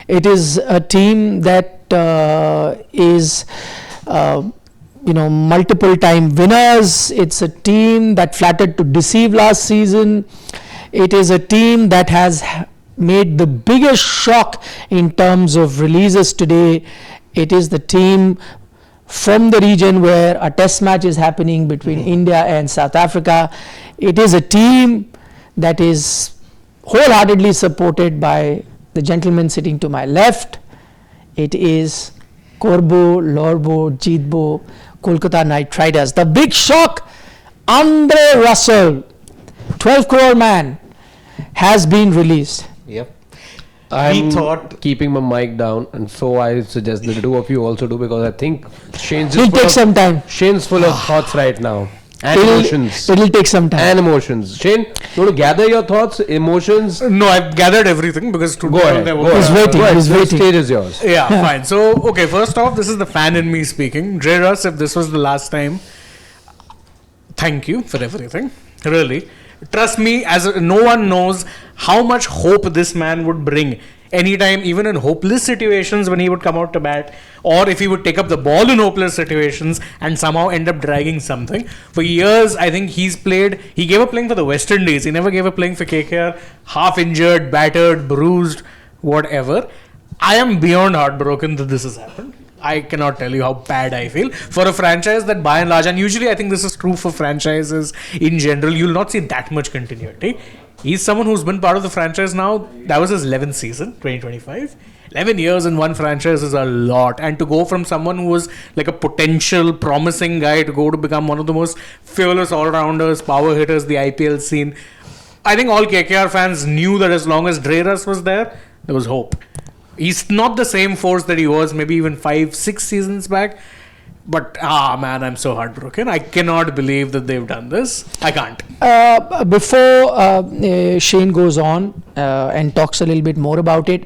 It is a team that is multiple time winners. It's a team that flattered to deceive last season. It is a team that has made the biggest shock in terms of releases today. It is the team from the region where a test match is happening between India and South Africa. It is a team that is wholeheartedly supported by the gentleman sitting to my left. It is Corbo, Lorbo, Jeetbo, Kolkata Knight Riders. The big shock, Andre Russell, 12 crore man, has been released. Yep. I'm keeping my mic down, and so I suggest the two of you also do, because I think Shane's It'll take some time. Shane's full of thoughts right now. And emotions. It'll take some time. And emotions. Shane, you want to gather your thoughts, emotions? No, I've gathered everything because Go ahead. He's waiting. The stage is yours. Yeah, fine. So, okay, first off, this is the fan in me speaking. Dre Russ, if this was the last time, thank you for everything. Really. Trust me, no one knows how much hope this man would bring anytime, even in hopeless situations when he would come out to bat, or if he would take up the ball in hopeless situations and somehow end up dragging something. For years, I think he gave up playing for the West Indies. He never gave up playing for KKR, half injured, battered, bruised, whatever. I am beyond heartbroken that this has happened. I cannot tell you how bad I feel for a franchise that by and large, and usually I think this is true for franchises in general, you'll not see that much continuity. He's someone who's been part of the franchise now. That was his 11th season, 2025. 11 years in one franchise is a lot. And to go from someone who was like a potential promising guy to go to become one of the most fearless all-rounders, power hitters, the IPL scene. I think all KKR fans knew that as long as Dre Russ was there was hope. He's not the same force that he was maybe even 5-6 seasons back. But, man, I'm so heartbroken. I cannot believe that they've done this. I can't. Before Shane goes on and talks a little bit more about it,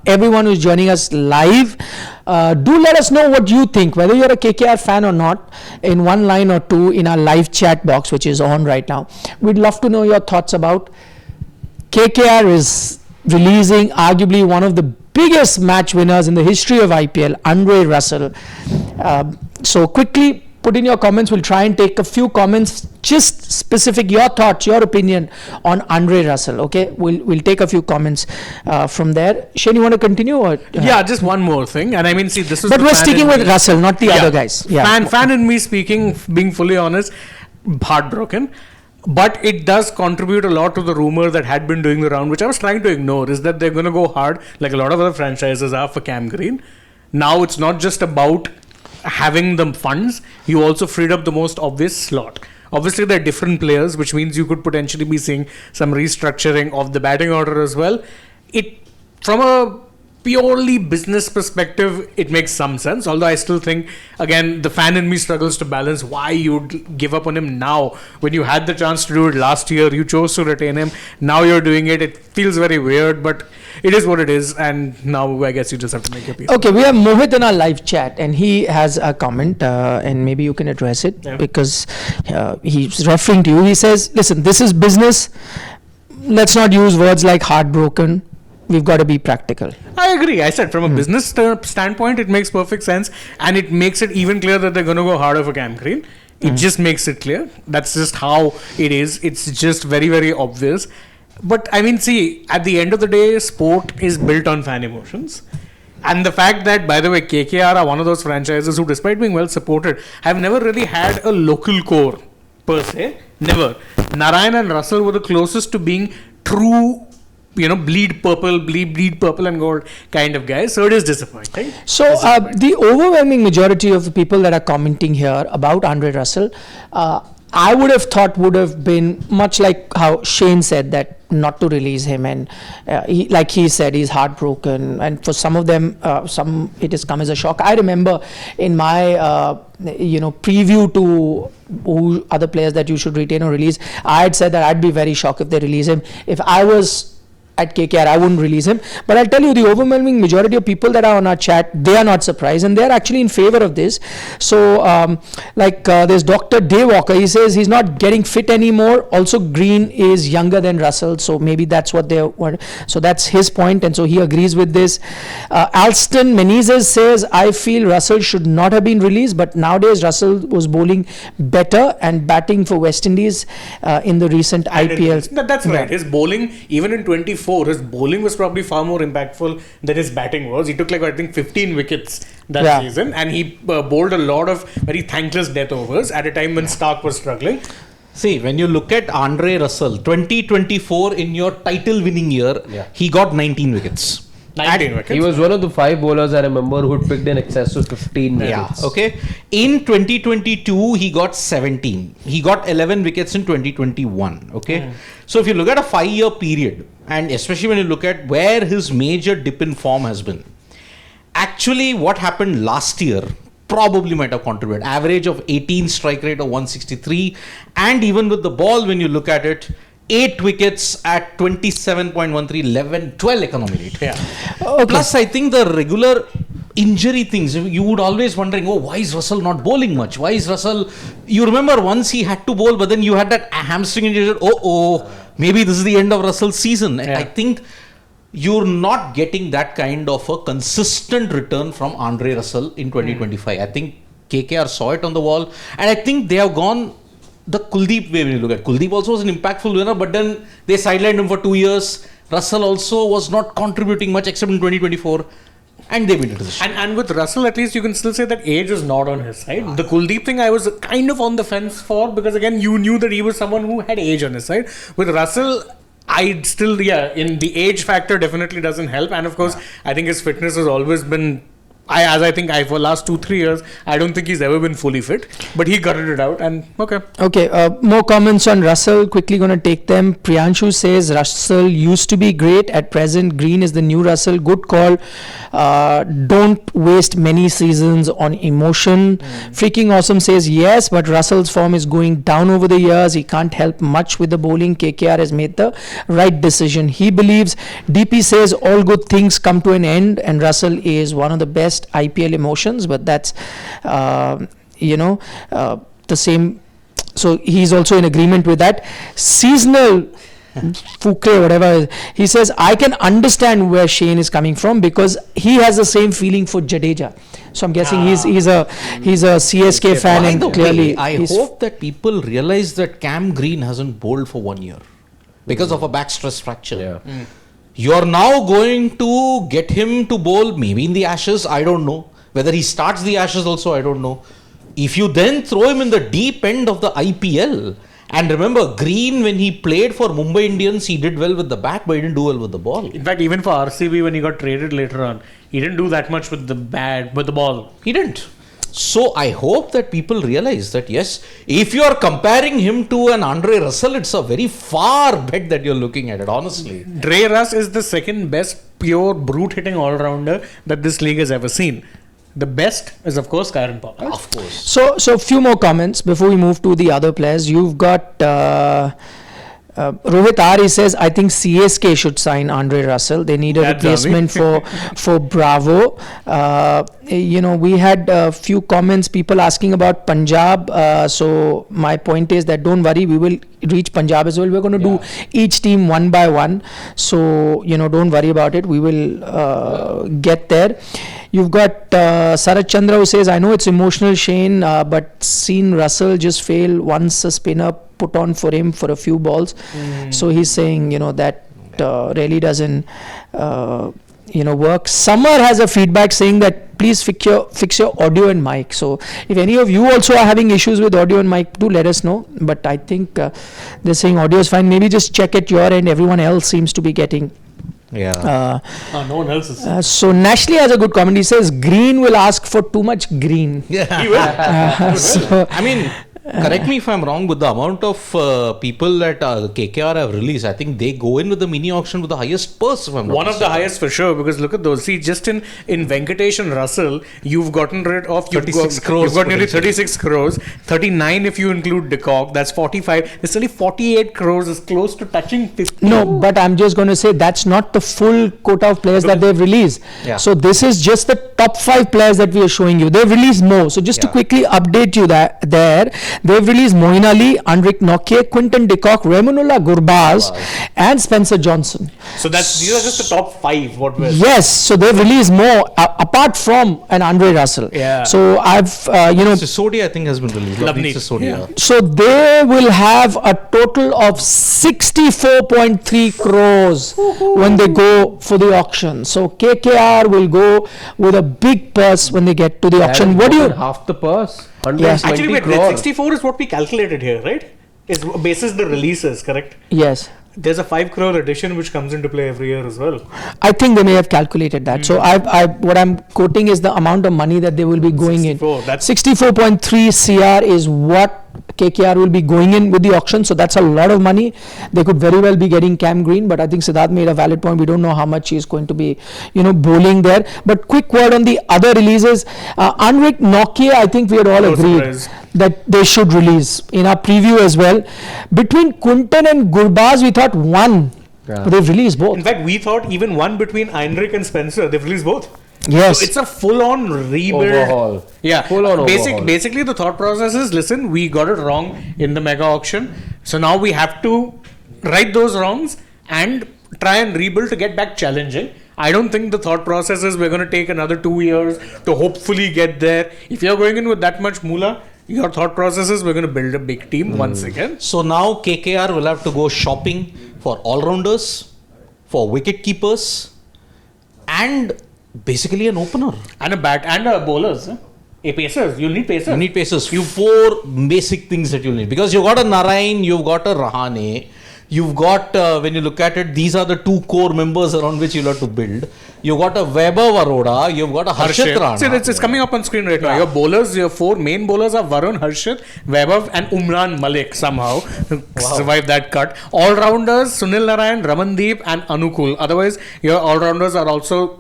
everyone who's joining us live, do let us know what you think, whether you're a KKR fan or not, in one line or two in our live chat box, which is on right now. We'd love to know your thoughts about KKR is releasing arguably one of the biggest match winners in the history of IPL, Andre Russell. So quickly put in your comments. We'll try and take a few comments, just specific, your thoughts, your opinion on Andre Russell. Okay, we'll take a few comments from there. Shane, you want to continue? Or, yeah, just one more thing. And I mean, see, this is. But we're sticking with Russell, not the other guys. Yeah. Fan in me speaking, being fully honest, heartbroken. But it does contribute a lot to the rumor that had been doing the round, which I was trying to ignore, is that they're going to go hard, like a lot of other franchises are, for Cam Green. Now it's not just about having the funds, you also freed up the most obvious slot. Obviously, they're different players, which means you could potentially be seeing some restructuring of the batting order as well. From a purely business perspective, it makes some sense. Although I still think, again, the fan in me struggles to balance why you'd give up on him now when you had the chance to do it last year. You chose to retain him. Now you're doing it. It feels very weird, but it is what it is. And now I guess you just have to make your peace. Okay, we have Mohit in our live chat, and he has a comment, and maybe you can address it because he's referring to you. He says, listen, this is business. Let's not use words like heartbroken. We've got to be practical. I agree. I said from a business standpoint, it makes perfect sense. And it makes it even clear that they're going to go harder for Cam Green. It just makes it clear. That's just how it is. It's just very, very obvious. But I mean, see, at the end of the day, sport is built on fan emotions. And the fact that, by the way, KKR are one of those franchises who, despite being well supported, have never really had a local core per se. Never. Narayan and Russell were the closest to being true, bleed purple and gold kind of guys. So it is disappointing. So the overwhelming majority of the people that are commenting here about Andre Russell, I would have thought would have been much like how Shane said, that not to release him, and like he said, he's heartbroken, and for some of them, it has come as a shock. I remember in my preview to who other players that you should retain or release, I had said that I'd be very shocked if they release him. If I was at KKR. I wouldn't release him. But I'll tell you, the overwhelming majority of people that are on our chat, they are not surprised, and they're actually in favor of this. So, there's Dr. Day Walker. He says he's not getting fit anymore. Also, Green is younger than Russell, so maybe that's what they want. So that's his point, and so he agrees with this. Alston Menezes says, I feel Russell should not have been released, but nowadays Russell was bowling better and batting for West Indies in the recent IPL. That's right. His bowling, even in 24, his bowling was probably far more impactful than his batting was. He took 15 wickets that season, and he bowled a lot of very thankless death overs at a time when Stark was struggling. See, when you look at Andre Russell, 2024 in your title-winning year, he got 19 wickets. 19 wickets. He was one of the 5 bowlers I remember who had picked in excess of 15 wickets. Yeah, okay. In 2022, he got 17. He got 11 wickets in 2021, okay. So if you look at a 5-year period, and especially when you look at where his major dip in form has been, actually what happened last year probably might have contributed. Average of 18, strike rate of 163, and even with the ball, when you look at it, 8 wickets at 27.13, 11, 12 economy rate. Yeah. Okay. Plus, I think the regular injury things, you would always wondering, why is Russell not bowling much? Why is Russell... You remember once he had to bowl, but then you had that hamstring injury. Maybe this is the end of Russell's season. And I think you're not getting that kind of a consistent return from Andre Russell in 2025. I think KKR saw it on the wall, and I think they have gone the Kuldeep way. When you look at Kuldeep, also was an impactful winner, but then they sidelined him for 2 years. Russell also was not contributing much except in 2024, and they made a decision. And with Russell, at least you can still say that age is not on his side. The Kuldeep thing I was kind of on the fence for, because again, you knew that he was someone who had age on his side. With Russell, I'd still, in the age factor definitely doesn't help. And of course, I think his fitness has always been, for last 2-3 years, I don't think he's ever been fully fit. But he gutted it out, and okay. More comments on Russell. Quickly going to take them. Priyanshu says Russell used to be great. At present, Green is the new Russell. Good call. Don't waste many seasons on emotion. Freaking Awesome says yes, but Russell's form is going down over the years. He can't help much with the bowling. KKR has made the right decision, he believes. DP says all good things come to an end, and Russell is one of the best IPL emotions, but that's the same. So he's also in agreement with that. Seasonal Fouquet, whatever, he says, I can understand where Shane is coming from because he has the same feeling for Jadeja. So I'm guessing he's a CSK fan, and clearly I hope that people realize that Cam Green hasn't bowled for 1 year because of a back stress fracture. You're now going to get him to bowl maybe in the Ashes, I don't know. Whether he starts the Ashes also, I don't know. If you then throw him in the deep end of the IPL, and remember, Green, when he played for Mumbai Indians, he did well with the bat, but he didn't do well with the ball. In fact, even for RCB, when he got traded later on, he didn't do that much with the bat, with the ball. He didn't. So I hope that people realize that yes, if you are comparing him to an Andre Russell, it's a very far bet that you're looking at it, honestly. Dre Russ is the second best pure brute hitting all-rounder that this league has ever seen. The best is, of course, Karen Pollard. Of course. So a few more comments before we move to the other players. You've got Rohit R. He says, I think CSK should sign Andre Russell. They need a replacement for Bravo. We had a few comments, people asking about Punjab. So my point is that don't worry, we will reach Punjab as well. We're going to do each team one by one. So, don't worry about it. We will get there. You've got Sarat Chandra who says, I know it's emotional, Shane, but seen Russell just fail once a spinner put on for him for a few balls. So he's saying, that really doesn't, work. Summer has a feedback saying that please fix your audio and mic. So if any of you also are having issues with audio and mic, do let us know. But I think they're saying audio is fine. Maybe just check at your end. Everyone else seems to be getting... no one else is. So Nashley has a good comment. He says Green will ask for too much green. Yeah. He will. I mean, Correct me if I'm wrong, with the amount of people that KKR have released, I think they go in with the mini auction with the highest purse. If I'm not One of the highest for sure, because look at those. See, just in Venkatesh and Russell, you've gotten rid of 36 crores. You've got nearly 36 crores, 39 if you include de Kock. That's 45. There's only 48 crores. Is close to touching 50. No, but I'm just going to say that's not the full quota of players that they've released. Yeah. So this is just the top 5 players that we are showing you. They've released more. So just to quickly update you they've released Moeen Ali, Anrich Nortje, Quinton de Kock, Remunullah Gurbaz, and Spencer Johnson. So these are just the top 5. What we're Yes, so they've released more apart from an Andre Russell. Yeah. So I've Sisodi, I think, has been released. Lovely. Sisodi, so they will have a total of 64.3 crores when they go for the auction. So KKR will go with a big purse when they get to the auction. What do you? Half the purse. Yes. 120 Actually, wait, crore. 64 is what we calculated here, right? Is basis the releases, correct? Yes. There's a 5 crore addition which comes into play every year as well. I think they may have calculated that. So what I'm quoting is the amount of money that they will be going 64, in. that's 64.3 CR is what KKR will be going in with the auction. So that's a lot of money. They could very well be getting Cam Green, but I think Siddharth made a valid point. We don't know how much he's going to be, bowling there. But quick word on the other releases. Anrich Nortje, I think we had all agreed surprise. that they should release in our preview as well. Between Quinton and Gurbaz, we thought one. Yeah. But they've released both. In fact, we thought even one between Anrich and Spencer. They've released both. Yes. So it's a full-on rebuild. Overhaul. Yeah. Full-on overhaul. Basically, the thought process is, listen, we got it wrong in the mega auction. So now we have to right those wrongs and try and rebuild to get back challenging. I don't think the thought process is we're going to take another 2 years to hopefully get there. If you're going in with that much moolah, your thought process is we're going to build a big team once again. So now KKR will have to go shopping for all-rounders, for wicket keepers, and basically an opener. And a bat and a bowlers. Pacers. You'll need pacers. You need pacers. 4 basic things that you'll need. Because you've got a Narayan, you've got a Rahane, you've got, when you look at it, these are the 2 core members around which you'll have to build. You've got a Weber Varoda, you've got a Harshit Rana. See, it's coming up on screen right now. Your bowlers, your 4 main bowlers are Varun, Harshit, Weber, and Umran Malik somehow survived that cut. All-rounders, Sunil Narayan, Ramandeep, and Anukul. Otherwise, your all-rounders are also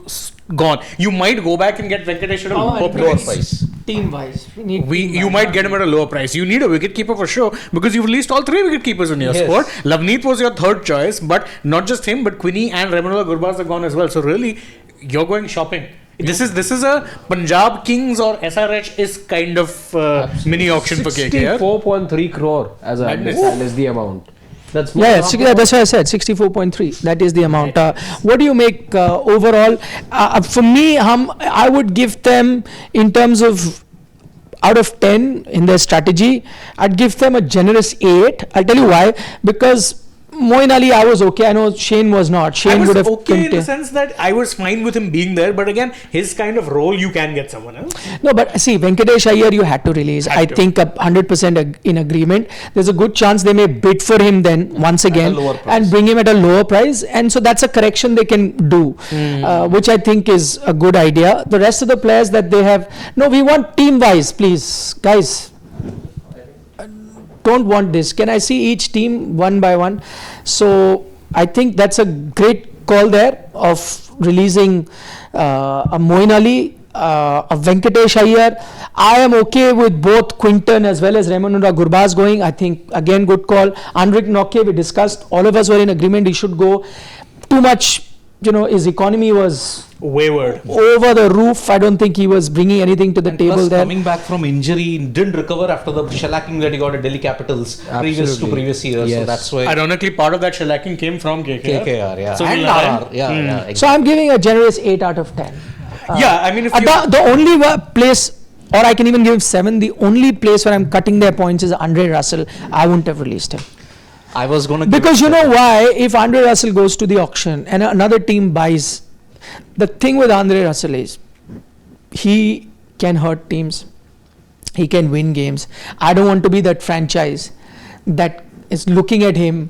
gone. You might go back and get Venkatesh at a lower price. Team wise, You might get him at a lower price. You need a wicket keeper for sure because you've released all 3 wicket keepers in your squad. Lavneet was your 3rd choice, but not just him, but Quinny and Remunullah Gurbaz are gone as well. So really, you're going shopping. This is a Punjab Kings or SRH is kind of mini auction for KKR. 64.3 crore as a Madness. that is the amount. That's more that's why I said 64.3. That is the amount. What do you make overall? For me, I would give them, in terms of out of 10 in their strategy, I'd give them a generous 8. I'll tell you why. Because Moeen Ali, I was okay. I know Shane was not. Shane I was would have okay in the sense that I was fine with him being there, but again, his kind of role, you can get someone else. No, but see, Venkatesh Iyer, you had to release. I think 100% in agreement. There's a good chance they may bid for him then once again and bring him at a lower price. And so that's a correction they can do, which I think is a good idea. The rest of the players that they have, no, we want team-wise, please, guys. Don't want this. Can I see each team one by one? So I think that's a great call there of releasing a Moeen Ali, a Venkatesh Iyer. I am okay with both Quinton as well as Remunullah Gurbaz going. I think again good call. Anrich Nortje, we discussed. All of us were in agreement he should go. Too much, his economy was wayward, over the roof. I don't think he was bringing anything to the table plus, there. Coming back from injury, didn't recover after the shellacking that he got at Delhi Capitals previous year. Yes. So that's why. Ironically, part of that shellacking came from KKR. Yeah. So And RR. Yeah. Exactly. So I'm giving a generous 8 out of 10. I mean, if The only place, or I can even give 7, the only place where I'm cutting their points is Andre Russell. I wouldn't have released him. I was going to Because you know why? If Andre Russell goes to the auction and another team buys, the thing with Andre Russell is he can hurt teams. He can win games. I don't want to be that franchise that is looking at him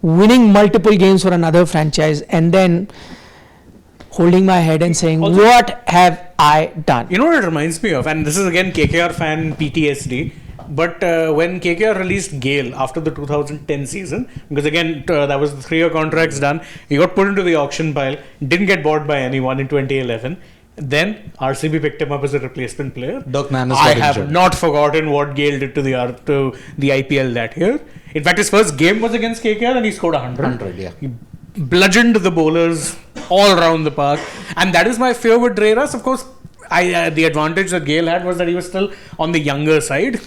winning multiple games for another franchise and then holding my head and saying, what have I done? You know what it reminds me of? And this is again KKR fan PTSD. But when KKR released Gale after the 2010 season, because again that was the 3-year contracts done, he got put into the auction pile, didn't get bought by anyone in 2011. Then RCB picked him up as a replacement player. Dirk Nannes I got have injured. not forgotten what Gale did to the IPL that year. In fact, his first game was against KKR and he scored 100. Yeah. He bludgeoned the bowlers all around the park, and that is my fear with Dreras. Of course, the advantage that Gale had was that he was still on the younger side.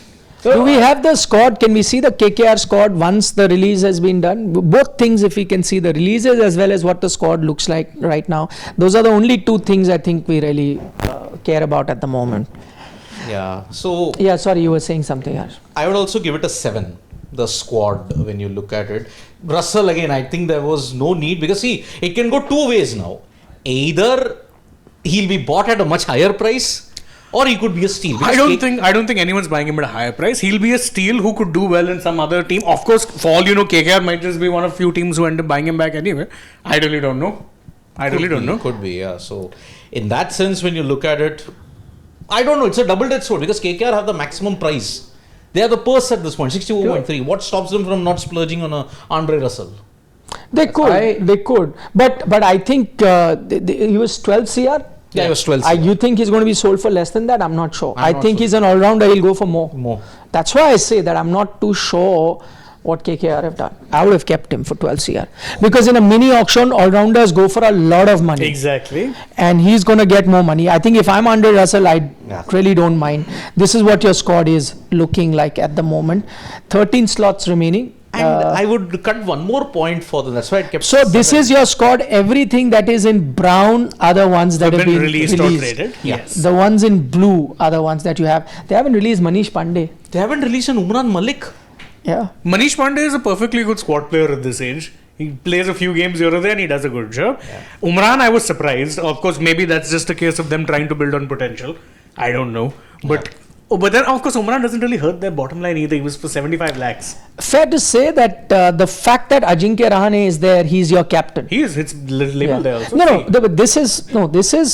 Do we have the squad? Can we see the KKR squad once the release has been done? Both things, if we can see the releases as well as what the squad looks like right now. Those are the only two things I think we really care about at the moment. Yeah. So Yeah, sorry, you were saying something, Harsh. I would also give it a 7. The squad, when you look at it. Russell, again, I think there was no need, because see, it can go two ways now. Either he'll be bought at a much higher price, or he could be a steal. I don't think anyone's buying him at a higher price. He'll be a steal who could do well in some other team. Of course, for all you know, KKR might just be one of few teams who end up buying him back anyway. I really don't know. Could be, yeah. So, in that sense, when you look at it, I don't know. It's a double-edged sword, because KKR have the maximum price. They are the purse at this point, 64.3. What stops them from not splurging on a Andre Russell? They could. But I think he was 12 CR. Yeah, he was 12 CR. You think he's going to be sold for less than that? I'm not sure. I think he's an all-rounder. He'll go for more. That's why I say that I'm not too sure what KKR have done. I would have kept him for 12 CR. Because in a mini auction, all-rounders go for a lot of money. Exactly. And he's going to get more money. I think if I'm Andre Russell, I really don't mind. This is what your squad is looking like at the moment. 13 slots remaining. And I would cut one more point for them. That's why I kept. So this is your squad. Everything that is in brown are the ones that have been released. Or traded. Yes. The ones in blue are the ones that you have. They haven't released Manish Pandey. They haven't released an Umran Malik. Yeah. Manish Pandey is a perfectly good squad player at this age. He plays a few games here or there and he does a good job. Yeah. Umran, I was surprised. Of course, maybe that's just a case of them trying to build on potential. I don't know. But but then, of course, Umran doesn't really hurt their bottom line either. He was for 75 lakhs. Fair to say that the fact that Ajinkya Rahane is there, he's your captain. He is. It's labeled there also. No, but this is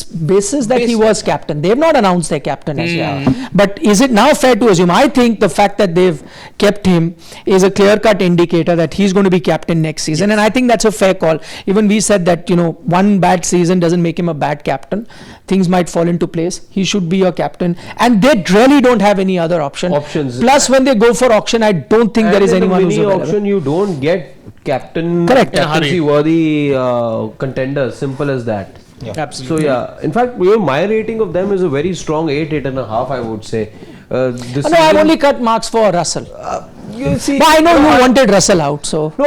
basis that he was captain. They have not announced their captain as yet. But is it now fair to assume? I think the fact that they've kept him is a clear-cut indicator that he's going to be captain next season. And I think that's a fair call. Even we said that, one bad season doesn't make him a bad captain. Things might fall into place. He should be your captain. And they really don't have any other options. Plus, when they go for auction, I don't think there is anyone who's available. In the mini auction, you don't get captaincy worthy contenders. Simple as that. Yeah. Absolutely. So in fact, my rating of them is a very strong 8.5, I would say. I've only cut marks for Russell. You see, but I know you wanted Russell out, so. No,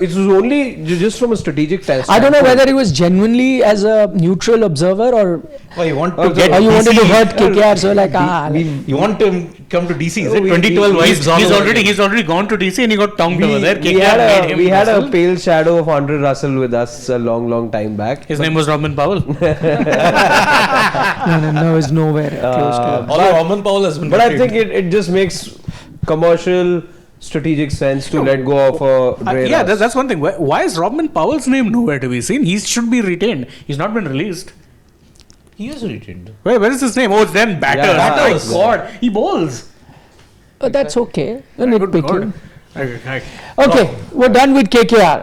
it was only just from a strategic test. I don't know whether it was genuinely as a neutral observer or. You want to you wanted to hurt KKR, so you want to come to DC? Is it 2012? He's already gone to DC and he got tongued over there. We had a pale shadow of Andre Russell with us a long time back. His name was Robin Powell. No, it's nowhere close to. Robin Powell has been. But I think it just makes commercial strategic sense to let go of a that's one thing. Why is Robin Powell's name nowhere to be seen? He should be retained. He's not been released. He is retained. Where is his name? Oh, it's then Batters. Yeah, Batters. My God, he bowls. That's okay. Nitpicking. Okay, we're done with KKR.